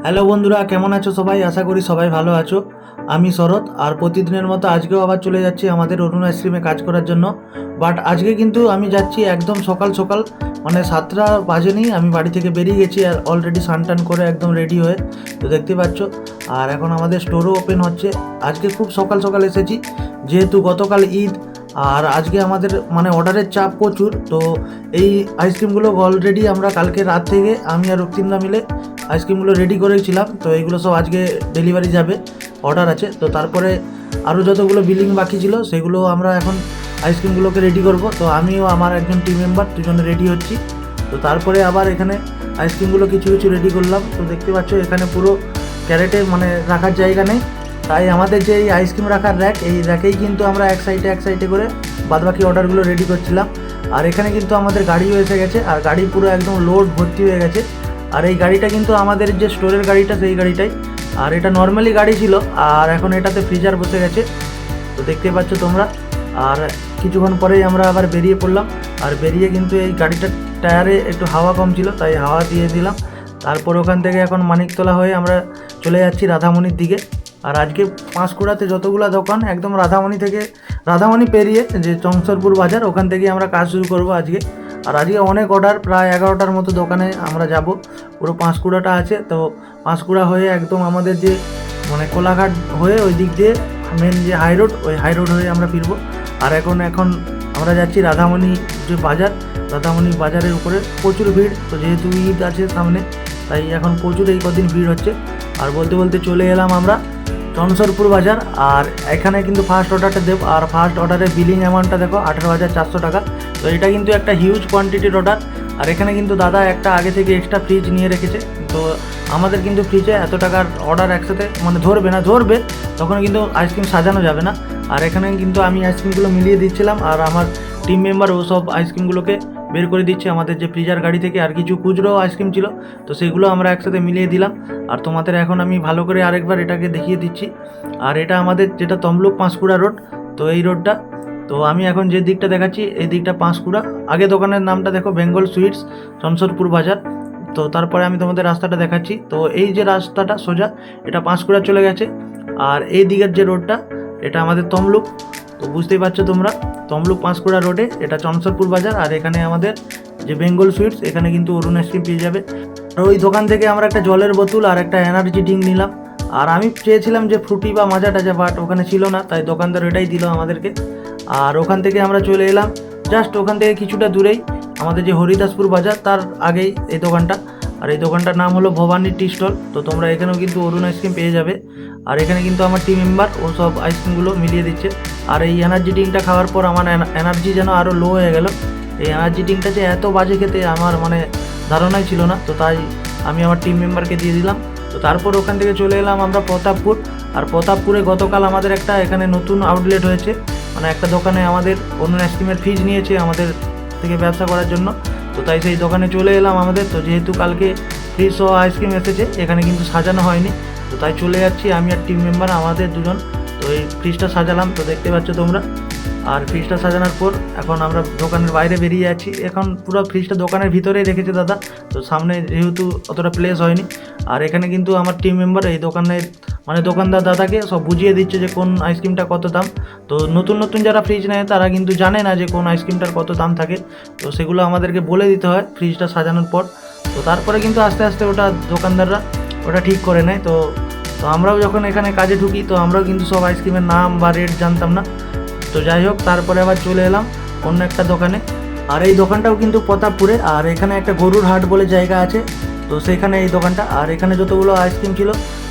Hello বন্ধুরা, কেমন আছো সবাই? আশা করি সবাই ভালো আছো। আমি শরৎ, আর প্রতিদিনের মতো আজকেও আবার চলে যাচ্ছি আমাদের অরুণ আইসক্রিমে কাজ করার জন্য। বাট আজকে কিন্তু আমি যাচ্ছি একদম সকাল সকাল, মানে 7টা বাজেনি আমি বাড়ি থেকে বেরিয়ে গেছি, আর অলরেডি টান করে একদম রেডি হয়ে, তো দেখতে পাচ্ছ। আর এখন আমাদের স্টোরও ওপেন হচ্ছে। আজকে খুব সকাল সকাল এসেছি, যেহেতু গতকাল ঈদ। আর আজকে আমাদের মানে অর্ডারের চাপ প্রচুর। তো এই আইসক্রিমগুলো অলরেডি আমরা কালকে রাত থেকে আমি আর রক্তিমদা মিলে আইসক্রিমগুলো রেডি করেছিলাম। তো এইগুলো সব আজকে ডেলিভারি যাবে, অর্ডার আছে। তো তারপরে আরও যতগুলো বিলিং বাকি ছিল সেগুলো আমরা এখন আইসক্রিমগুলোকে রেডি করব। তো আমিও আমার একজন টিম মেম্বার দুজনে রেডি হচ্ছি। তো তারপরে আবার এখানে আইসক্রিমগুলো কিছু কিছু রেডি করলাম। তো দেখতে পাচ্ছ এখানে পুরো ক্যারেটে মানে রাখার জায়গা নেই, তাই আমাদের যে এই আইসক্রিম রাখার র্যাক, এই র্যাকেই কিন্তু আমরা এক সাইডে করে বাদবাকি অর্ডারগুলো রেডি করছিলাম। আর এখানে কিন্তু আমাদের গাড়িও এসে গেছে, আর গাড়ি পুরো একদম লোড ভর্তি হয়ে গেছে। আর এই গাড়িটা কিন্তু আমাদের যে স্টোরের গাড়িটা সেই গাড়িটাই। আর এটা নর্মালি গাড়ি ছিল, আর এখন এটাতে ফ্রিজার বসে গেছে, তো দেখতে পাচ্ছ তোমরা। আর কিছুক্ষণ পরেই আমরা আবার বেরিয়ে পড়লাম। আর বেরিয়ে কিন্তু এই গাড়িটার টায়ারে একটু হাওয়া কম ছিল, তাই হাওয়া দিয়ে দিলাম। তারপর ওখান থেকে এখন মানিকতলা হয়ে আমরা চলে যাচ্ছি রাধামণির দিকে। আর আজকে পাঁশকুড়াতে যতগুলো দোকান একদম রাধামণি পেরিয়ে যে চংসরপুর বাজার, ওখান থেকেই আমরা কাজ শুরু করব আজকে। আর আজকে অনেক অর্ডার, প্রায় 11টার মতো দোকানে আমরা যাব। পুরো পাঁশকুড়াটা আছে, তো পাঁশকুড়া হয়ে একদম আমাদের যে মানে কোলাঘাট হয়ে ওই দিক দিয়ে মেন যে হাইরোড, ওই হাইরোড হয়ে আমরা ফিরবো। আর এখন আমরা যাচ্ছি রাধামণি যে বাজার, রাধামণি বাজারের উপরে প্রচুর ভিড়। তো যেহেতু ঈদ আছে সামনে, তাই এখন প্রচুর এই কদিন ভিড় হচ্ছে। আর বলতে বলতে চলে এলাম আমরা চনসরপুর বাজার। আর এখানে কিন্তু ফার্স্ট অর্ডারটা দেব, আর ফার্স্ট অর্ডারের বিলিং অ্যামাউন্টটা দেখো 18,400 টাকা। তো এটা কিন্তু একটা হিউজ কোয়ান্টিটির অর্ডার। আর এখানে কিন্তু দাদা একটা আগে থেকে এক্সট্রা ফ্রিজ নিয়ে রেখেছে। তো আমাদের কিন্তু ফ্রিজে এত টাকার অর্ডার একসাথে মানে ধরবে তখন কিন্তু আইসক্রিম সাজানো যাবে না। আর এখানে কিন্তু আমি আইসক্রিমগুলো মিলিয়ে দিচ্ছিলাম, আর আমার টিম মেম্বার ও সব আইসক্রিমগুলোকে বের করে দিচ্ছে আমাদের যে ফ্রিজার গাড়ি থেকে। আর কিছু খুচরো আইসক্রিম ছিল, তো সেগুলো আমরা একসাথে মিলিয়ে দিলাম। আর তোমাদের এখন আমি ভালো করে আরেকবার এটাকে দেখিয়ে দিচ্ছি। আর এটা আমাদের যেটা তমলুক পাঁশকুড়া রোড, তো এই রোডটা। তো আমি এখন যে দিকটা দেখাচ্ছি এই দিকটা পাঁশকুড়া। আগে দোকানের নামটা দেখো বেঙ্গল সুইটস, চনসরপুর বাজার। তো তারপরে আমি তোমাদের রাস্তাটা দেখাচ্ছি। তো এই যে রাস্তাটা সোজা, এটা পাঁশকুড়া চলে গেছে। আর এই দিকের যে রোডটা, এটা আমাদের তমলুক। তো বুঝতেই পারছো তোমরা, তমলুক পাঁশকুড়া রোডে এটা চনসরপুর বাজার। আর এখানে আমাদের যে বেঙ্গল সুইটস, এখানে কিন্তু অরুণ আইসক্রিম পেয়ে যাবে। আর ওই দোকান থেকে আমরা একটা জলের বোতল আর একটা এনার্জি ড্রিঙ্ক নিলাম। আর আমি চেয়েছিলাম যে ফ্রুটি বা মাজা টাজা, বাট ওখানে ছিল না, তাই দোকানদার এটাই দিল আমাদেরকে। আর ওখান থেকে আমরা চলে এলাম জাস্ট ওখান থেকে কিছুটা দূরেই আমাদের যে হরিদাসপুর বাজার, তার আগেই এই দোকানটা। আর এই দোকানটার নাম হলো ভবানী টি স্টল। তো তোমরা এখানেও কিন্তু অরুণ আইসক্রিম পেয়ে যাবে। আর এখানে কিন্তু আমার টিম মেম্বার ও সব আইসক্রিমগুলো মিলিয়ে দিচ্ছে। আর এই এনার্জি ড্রিঙ্কটা খাওয়ার পর আমার এনার্জি যেন আরও লো হয়ে গেল। এই এনার্জি ড্রিঙ্কটা যে এত বাজে খেতে আমার মানে ধারণাই ছিল না, তো তাই আমি আমার টিম মেম্বারকে দিয়ে দিলাম। তো তারপর ওখান থেকে চলে এলাম আমরা প্রতাপপুর। আর প্রতাপপুরে গতকাল আমাদের একটা এখানে নতুন আউটলেট হয়েছে, মানে একটা দোকানে আমাদের অন্য আইসক্রিমের ফ্রিজ নিয়েছে আমাদের থেকে ব্যবসা করার জন্য। তো তাই সেই দোকানে চলে এলাম আমাদের। তো যেহেতু কালকে ফ্রিজ সহ আইসক্রিম এসেছে, এখানে কিন্তু সাজানো হয়নি, তো তাই চলে যাচ্ছি আমি আর টিম মেম্বার আমাদের দুজন। তো এই ফ্রিজটা সাজালাম, তো দেখতে পাচ্ছ তোমরা। আর ফ্রিজটা সাজানোর পর এখন আমরা দোকানের বাইরে বেরিয়ে যাচ্ছি। এখন পুরো ফ্রিজটা দোকানের ভিতরেই রেখেছে দাদা, তো সামনে যেহেতু অতটা প্লেস হয়নি। আর এখানে কিন্তু আমার টিম মেম্বার এই দোকানের মানে দোকানদার দাদাকে সব বুঝিয়ে দিচ্ছে যে কোন আইসক্রিমটা কত দাম। তো নতুন যারা ফ্রিজ নেয় তারা কিন্তু জানে না যে কোন আইসক্রিমটার কত দাম থাকে, তো সেগুলো আমাদেরকে বলে দিতে হয় ফ্রিজটা সাজানোর পর। তো তারপরে কিন্তু আস্তে আস্তে ওটা দোকানদাররা ওটা ঠিক করে নেয়। তো তো আমরাও যখন এখানে কাজে ঢুকি, তো আমরাও কিন্তু সব আইসক্রিমের নাম বা রেট জানতাম না। তো যাই হোক, তারপরে আবার চলে এলাম অন্য একটা দোকানে। আর এই দোকানটাও কিন্তু প্রতাপপুরে। আর এখানে একটা গরুর হাট বলে জায়গা আছে, তো সেখানে এই দোকানটা। আর এখানে যতগুলো আইসক্রিম ছিল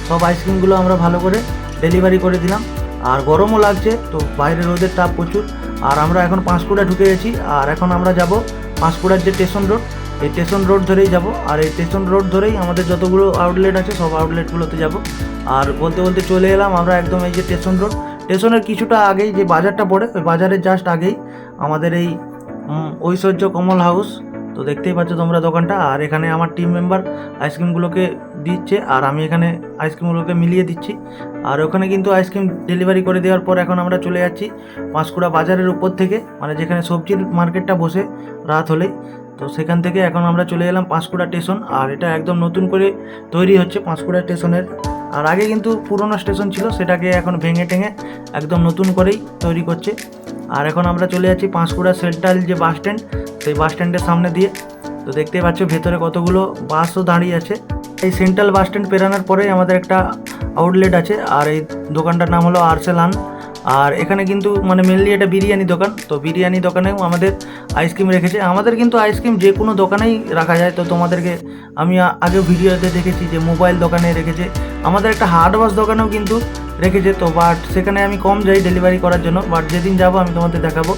সব আইসক্রিমগুলো আমরা ভালো করে ডেলিভারি করে দিলাম। আর গরমও লাগছে, তো বাইরে রোদের তাপ প্রচুর। আর আমরা এখন পাঁশকুড়া ঢুকে গেছি। আর এখন আমরা যাব পাঁশকুড়ার যে স্টেশন রোড, এই স্টেশন রোড ধরেই যাব। আর এই স্টেশন রোড ধরেই আমাদের যতগুলো আউটলেট আছে সব আউটলেটগুলোতে যাব। আর বলতে বলতে চলে এলাম আমরা একদম এই যে স্টেশন রোড, স্টেশনের কিছুটা আগেই যে বাজারটা পড়ে, ওই বাজারের জাস্ট আগেই আমাদের এই ঐশ্বর্য কমল হাউস। তো দেখতেই পাচ্ছ তোমরা দোকানটা। আর এখানে আমার টিম মেম্বার আইসক্রিমগুলোকে দিচ্ছে আর আমি এখানে আইসক্রিমগুলোকে মিলিয়ে দিচ্ছি। আর ওখানে কিন্তু আইসক্রিম ডেলিভারি করে দেওয়ার পর এখন আমরা চলে যাচ্ছি পাঁশকুড়া বাজারের উপর থেকে, মানে যেখানে সবজির মার্কেটটা বসে রাত হলেই। তো সেখান থেকে এখন আমরা চলে এলাম পাঁশকুড়া স্টেশন। আর এটা একদম নতুন করে তৈরি হচ্ছে পাঁশকুড়া স্টেশনের। আর আগে কিন্তু পুরনো স্টেশন ছিল, সেটাকে এখন ভেঙে টেঙে একদম নতুন করেই তৈরি করছে। আর এখন আমরা চলে যাচ্ছি পাঁশকুড়া সেন্ট্রাল যে বাস স্ট্যান্ড, সেই বাস স্ট্যান্ডের সামনে দিয়ে। তো দেখতেই পাচ্ছ ভেতরে কতগুলো বাসও দাঁড়িয়ে আছে। এই সেন্ট্রাল বাস স্ট্যান্ড পেরানোর পরেই আমাদের একটা আউটলেট আছে, আর এই দোকানটার নাম হলো আরসেলান। আর এখানে কিন্তু মানে মেনলি এটা বিরিয়ানি দোকান। তো বিরিয়ানি দোকানেও আমাদের আইসক্রিম রেখেছে। আমাদের কিন্তু আইসক্রিম যে কোনো দোকানেই রাখা যায়। তো তোমাদেরকে আমি আগে ভিডিওতে দেখেছি যে মোবাইল দোকানে রেখেছে, আমাদের একটা হার্ড ওয়াশ দোকানেও কিন্তু রেখেছে। তো বাট সেখানে আমি কম যাই ডেলিভারি করার জন্য, বাট যেদিন যাবো আমি তোমাদের দেখাবো।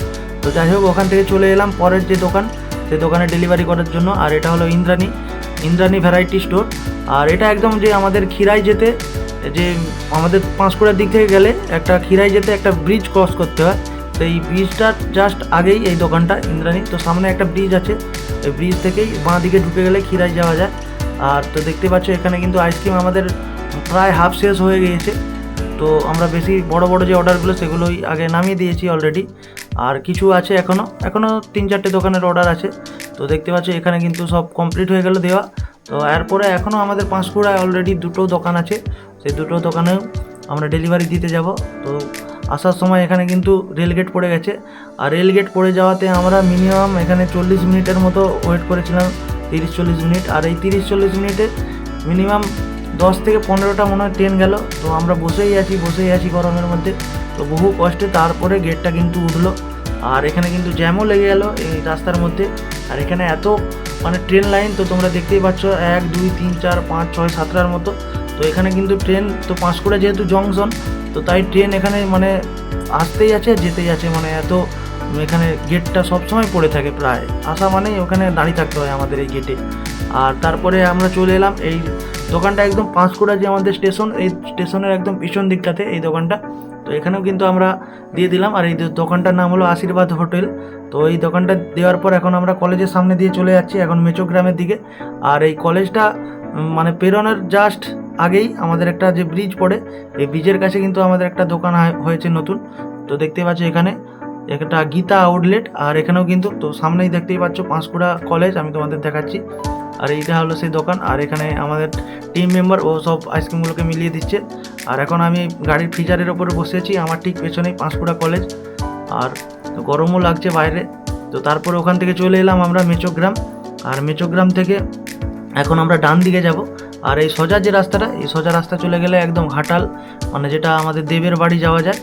তো যাই হোক, ওখান থেকে চলে এলাম পরের যে দোকান, সেই দোকানে ডেলিভারি করার জন্য। আর এটা হলো ইন্দ্রাণী ভ্যারাইটি স্টোর। আর এটা একদম যে আমাদের খিরাই যেতে, যে আমাদের পাঁশকুড়ার দিক থেকে গেলে একটা খিরাই যেতে একটা ব্রিজ ক্রস করতে হয়, সেই ব্রিজটার জাস্ট আগেই এই দোকানটা ইন্দ্রাণী। তো সামনে একটা ব্রিজ আছে, এই ব্রিজ থেকেই বাঁ দিকে ঢুকে গেলে খিরাই যাওয়া যায়। আর তো দেখতে পাচ্ছ এখানে কিন্তু আইসক্রিম আমাদের প্রায় হাফ শেষ হয়ে গিয়েছে। তো আমরা বেশি বড় বড় যে অর্ডারগুলো সেগুলোই আগে নামিয়ে দিয়েছি অলরেডি। আর কিছু আছে এখনও 3-4টে দোকানের অর্ডার আছে। তো দেখতে পাচ্ছ এখানে কিন্তু সব কমপ্লিট হয়ে গেল দেওয়া। তো এরপরে এখনও আমাদের পাঁশকুড়ায় অলরেডি 2টো দোকান আছে, সেই 2টো দোকানেও আমরা ডেলিভারি দিতে যাব। তো আসার সময় এখানে কিন্তু রেলগেট পড়ে গেছে। আর রেলগেট পড়ে যাওয়াতে আমরা মিনিমাম এখানে 40 মিনিটের মতো ওয়েট করেছিলাম, 30-40 মিনিট। আর এই 30-40 মিনিটে মিনিমাম 10 থেকে 15টা মনে হয় ট্রেন গেল। তো আমরা বসেই আছি গরমের মধ্যে। তো বহু কষ্টে তারপরে গেটটা কিন্তু উঠলো। আর এখানে কিন্তু জ্যামও লেগে গেল এই রাস্তার মধ্যে। আর এখানে এত মানে ট্রেন লাইন, তো তোমরা দেখতেই পাচ্ছ 1, 2, 3, 4, 5, 6, 7টার মতো। তো এখানে কিন্তু ট্রেন, তো পাঁশকুড়া যেহেতু জংশন, তো তাই ট্রেন এখানে মানে আসতেই আছে যেতেই আছে, মানে এত এখানে গেটটা সবসময় পড়ে থাকে, প্রায় আসা মানেই ওখানে দাঁড়িয়ে থাকতে হয় আমাদের এই গেটে। আর তারপরে আমরা চলে এলাম এই দোকানটা একদম পাঁশকুড়া যে আমাদের স্টেশন, এই স্টেশনের একদম পিছন দিকটাতে এই দোকানটা। তো এখানেও কিন্তু আমরা দিয়ে দিলাম। আর এই দোকানটার নাম হলো আশীর্বাদ হোটেল। তো এই দোকানটা দেওয়ার পর এখন আমরা কলেজের সামনে দিয়ে চলে যাচ্ছি এখন মেচোগ্রামের দিকে। আর এই কলেজটা মানে পেরোনোর জাস্ট আগেই আমাদের একটা যে ব্রিজ পড়ে, এই ব্রিজের কাছে কিন্তু আমাদের একটা দোকান হয়েছে নতুন। তো দেখতে পাচ্ছ এখানে একটা গীতা আউটলেট। আর এখানেও কিন্তু, তো সামনেই দেখতেই পাচ্ছ পাঁশকুড়া কলেজ, আমি তোমাদের দেখাচ্ছি। আর এইটা হলো সেই দোকান। আর এখানে আমাদের টিম মেম্বার ও সব আইসক্রিমগুলোকে মিলিয়ে দিচ্ছে। আর এখন আমি গাড়ির ফ্রিজারের ওপরে বসেছি, আমার ঠিক পেছনেই পাঁশকুড়া কলেজ। আর গরমও লাগছে বাইরে। তো তারপরে ওখান থেকে চলে এলাম আমরা মেচোগ্রাম। আর মেচোগ্রাম থেকে এখন আমরা ডান দিকে যাব। আর এই সোজা যে রাস্তাটা, এই সোজা রাস্তা চলে গেলে একদম ঘাটাল, মানে যেটা আমাদের দেবের বাড়ি যাওয়া যায়।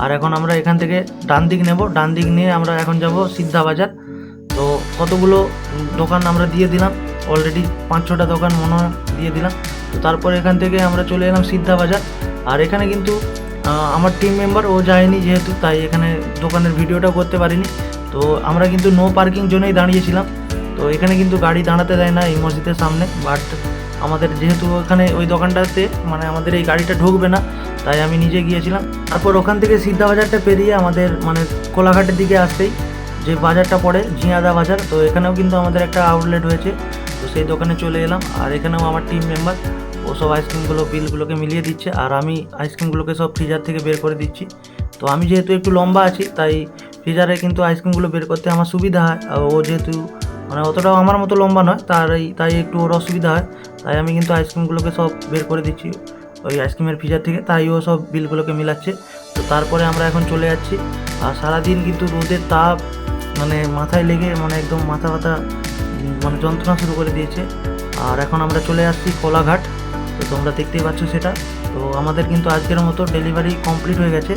আর এখন আমরা এখান থেকে ডান দিক নেব, ডান দিক নিয়ে আমরা এখন যাব সিদ্ধা বাজার। তো কতগুলো দোকান আমরা দিয়ে দিলাম অলরেডি, 5-6টা দোকান মনে হয় দিয়ে দিলাম। তো তারপরে এখান থেকে আমরা চলে এলাম সিদ্ধা বাজার। আর এখানে কিন্তু আমার টিম মেম্বার ও যায়নি যেহেতু, তাই এখানে দোকানের ভিডিওটাও করতে পারিনি। তো আমরা কিন্তু নো পার্কিং জোনেই দাঁড়িয়েছিলাম। তো এখানে কিন্তু গাড়ি দাঁড়াতে দেয় না এই মসজিদের সামনে, বাট আমাদের যেহেতু ওখানে ওই দোকানটাতে মানে আমাদের এই গাড়িটা ঢুকবে না, তাই আমি নিজে গিয়েছিলাম। তারপর ওখান থেকে সিদ্ধা বাজারটা পেরিয়ে আমাদের মানে কোলাঘাটের দিকে আসতেই যে বাজারটা পড়ে ঝিয়াদা বাজার, তো এখানেও কিন্তু আমাদের একটা আউটলেট হয়েছে। তো সেই দোকানে চলে এলাম। আর এখানেও আমার টিম মেম্বার ও সব আইসক্রিমগুলো বিলগুলোকে মিলিয়ে দিচ্ছে। আর আমি আইসক্রিমগুলোকে সব ফ্রিজার থেকে বের করে দিচ্ছি। তো আমি যেহেতু একটু লম্বা আছি, তাই ফ্রিজারে কিন্তু আইসক্রিমগুলো বের করতে আমার সুবিধা হয়। আর ও যেহেতু মানে অতটাও আমার মতো লম্বা নয়, তাই একটু ওর অসুবিধা হয়। তাই আমি কিন্তু আইসক্রিমগুলোকে সব বের করে দিচ্ছি ওই আইসক্রিমের ফ্রিজার থেকে, তাই ও সব বিলগুলোকে মিলাচ্ছে। তো তারপরে আমরা এখন চলে যাচ্ছি। আর সারাদিন কিন্তু রোদের তাপ মানে মাথায় লেগে মানে একদম মাথা ব্যথা মানে যন্ত্রণা শুরু করে দিয়েছে। আর এখন আমরা চলে আসছি কোলাঘাট। তো তোমরা দেখতেই পাচ্ছ সেটা। তো আমাদের কিন্তু আজকের মতো ডেলিভারি কমপ্লিট হয়ে গেছে,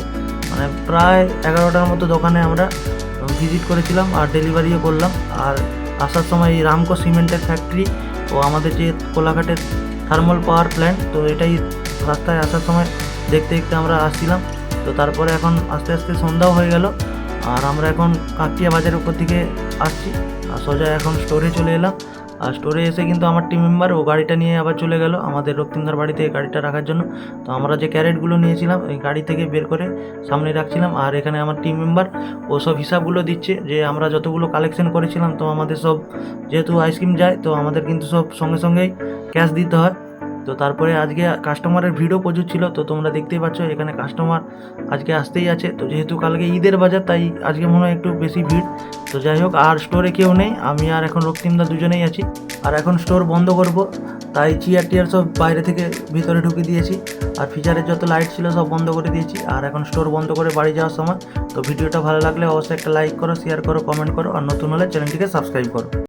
মানে প্রায় 11টার মতো দোকানে আমরা ভিজিট করেছিলাম আর ডেলিভারিও করলাম। আর আসার সময় এই রামকো সিমেন্টের ফ্যাক্টরি ও আমাদের যে কোলাঘাটের থার্মাল পাওয়ার প্ল্যান্ট, তো এটাই রাস্তায় আসার সময় দেখতে দেখতে আমরা আসছিলাম। তো তারপরে এখন আস্তে আস্তে সন্ধ্যাও হয়ে গেল। আর আমরা এখন কাকটিয়া বাজারের উপর দিকে আসছি। আর সোজা এখন স্টোরে চলে এলাম। আর স্টোরে এসে কিন্তু আমার টিম মেম্বার ও গাড়িটা নিয়ে আবার চলে গেল আমাদের রক্তিমদার বাড়িতে গাড়িটা রাখার জন্য। তো আমরা যে ক্যারেটগুলো নিয়েছিলাম এই গাড়ি থেকে বের করে সামনে রাখছিলাম। আর এখানে আমার টিম মেম্বার ও সব হিসাবগুলো দিচ্ছে যে আমরা যতগুলো কালেকশন করেছিলাম। তো আমাদের সব যেহেতু আইসক্রিম যায়, তো আমাদের কিন্তু সব সঙ্গে সঙ্গেই ক্যাশ দিতে হয়। তো তারপরে আজকে কাস্টমারের ভিড়ও প্রচুর ছিল, তো তোমরা দেখতেই পাচ্ছ এখানে কাস্টমার আজকে আসতেই আছে। তো যেহেতু কালকে ঈদের বাজার, তাই আজকে মনে হয় একটু বেশি ভিড়। তো যাই হোক, আর স্টোরে কেউ নেই, আমি আর এখন রক্তিমদা দুজনেই আছি। আর এখন স্টোর বন্ধ করব, তাই চেয়ার টিয়ার সব বাইরে থেকে ভিতরে ঢুকিয়ে দিয়েছি, আর ফিচারের যত লাইট ছিল সব বন্ধ করে দিয়েছি। আর এখন স্টোর বন্ধ করে বাড়ি যাওয়ার সময়। তো ভিডিওটা ভালো লাগলে অবশ্যই একটা লাইক করো, শেয়ার করো, কমেন্ট করো, আর নতুন হলে চ্যানেলটিকে সাবস্ক্রাইব করো।